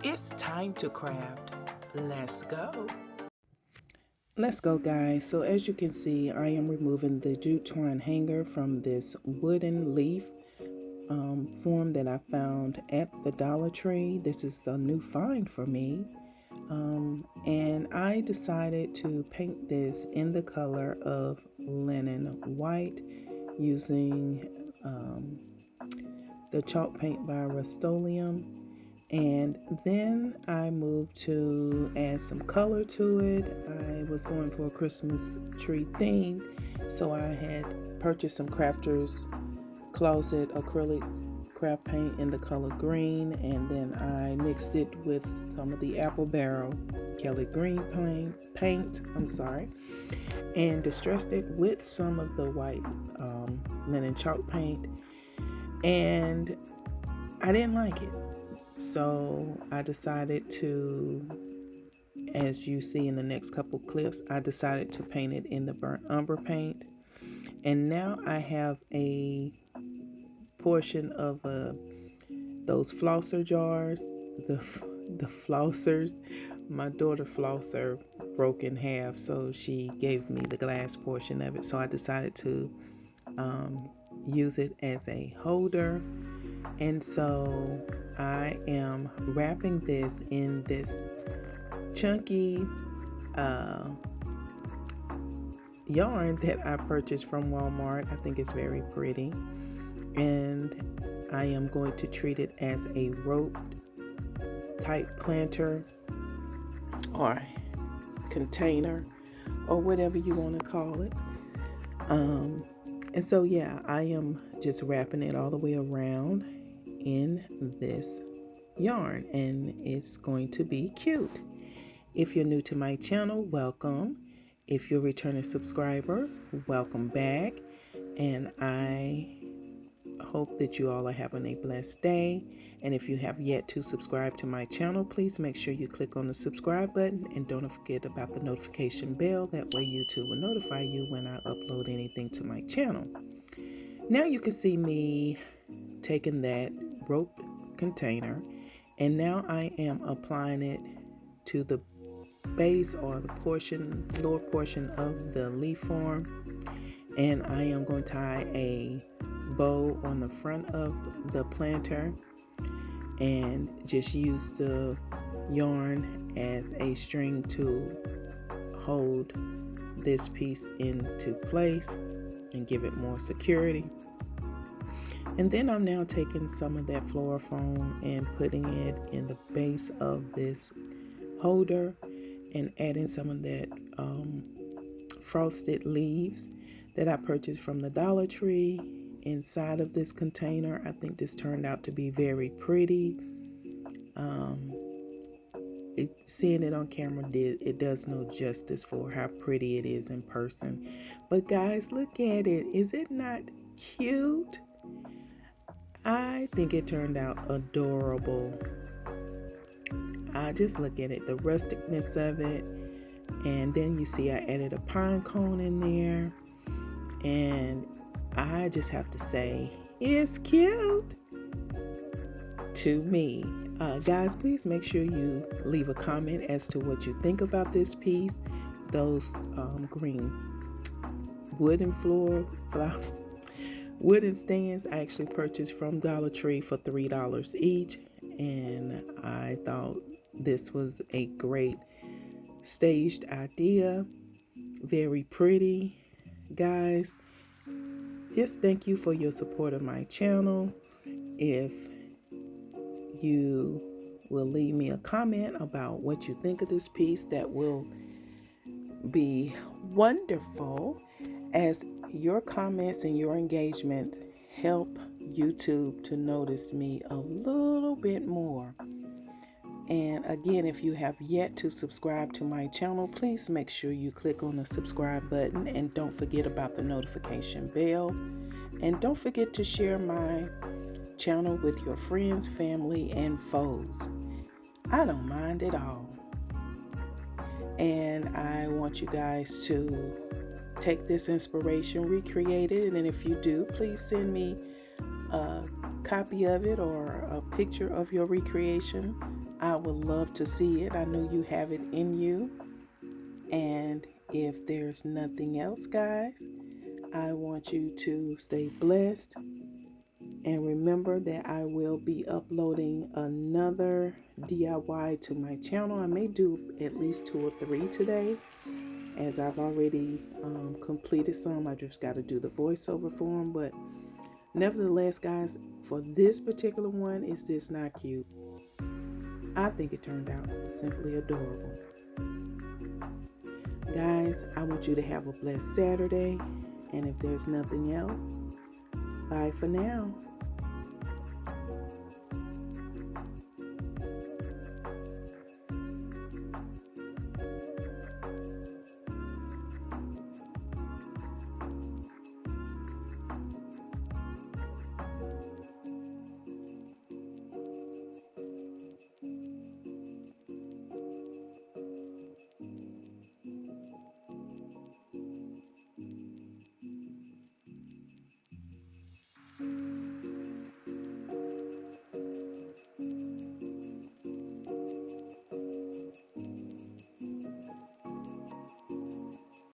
It's time to craft. Let's go. Let's go, guys. So as you can see, I am removing the jute twine hanger from this wooden leaf form that I found at the Dollar Tree. This is a new find for me. And I decided to paint this in the color of linen white using the chalk paint by Rustoleum. And then I moved to add some color to it. I was going for a Christmas tree theme, so I had purchased some Crafters Closet acrylic craft paint in the color green, and then I mixed it with some of the Apple Barrel Kelly Green paint, and distressed it with some of the white linen chalk paint, and I didn't like it. So I decided to, as you see in the next couple clips, I decided to paint it in the burnt umber paint. And now I have a portion of those flosser jars, the flossers. My daughter flosser broke in half, so she gave me the glass portion of it. So I decided to use it as a holder. And so I am wrapping this in this chunky yarn that I purchased from Walmart. I think it's very pretty. And I am going to treat it as a rope type planter or container or whatever you want to call it. And so yeah, I am just wrapping it all the way around in this yarn, and it's going to be cute. If you're new to my channel, welcome. If you're a returning subscriber, welcome back. And I hope that you all are having a blessed day. And if you have yet to subscribe to my channel, please make sure you click on the subscribe button, and don't forget about the notification bell. That way YouTube will notify you when I upload anything to my channel. Now you can see me taking that rope container, and now I am applying it to the base or the lower portion of the leaf form, and I am going to tie a bow on the front of the planter and just use the yarn as a string to hold this piece into place and give it more security. And then I'm now taking some of that floral foam and putting it in the base of this holder and adding some of that frosted leaves that I purchased from the Dollar Tree inside of this container. I think this turned out to be very pretty. Seeing it on camera it does no justice for how pretty it is in person. But guys, look at it. Is it not cute? I think it turned out adorable. I just look at it, the rusticness of it. And then you see I added a pine cone in there. And I just have to say, it's cute to me. Guys, please make sure you leave a comment as to what you think about this piece. Those green wooden wooden stands I actually purchased from Dollar Tree for $3 each, and I thought this was a great staged idea. Very pretty. Guys, just thank you for your support of my channel. If you will leave me a comment about what you think of this piece, that will be wonderful, as your comments and your engagement help YouTube to notice me a little bit more. And again, if you have yet to subscribe to my channel, please make sure you click on the subscribe button, and don't forget about the notification bell. And don't forget to share my channel with your friends, family, and foes. I don't mind at all. And I want you guys to take this inspiration, recreate it, and if you do, please send me a copy of it or a picture of your recreation. I would love to see it. I know you have it in you. And if there's nothing else, guys, I want you to stay blessed. And remember that I will be uploading another DIY to my channel. I may do at least 2 or 3 today, as I've already completed some. I just got to do the voiceover for them. But nevertheless, guys, for this particular one, is this not cute? I think it turned out simply adorable. Guys, I want you to have a blessed Saturday. And if there's nothing else, bye for now.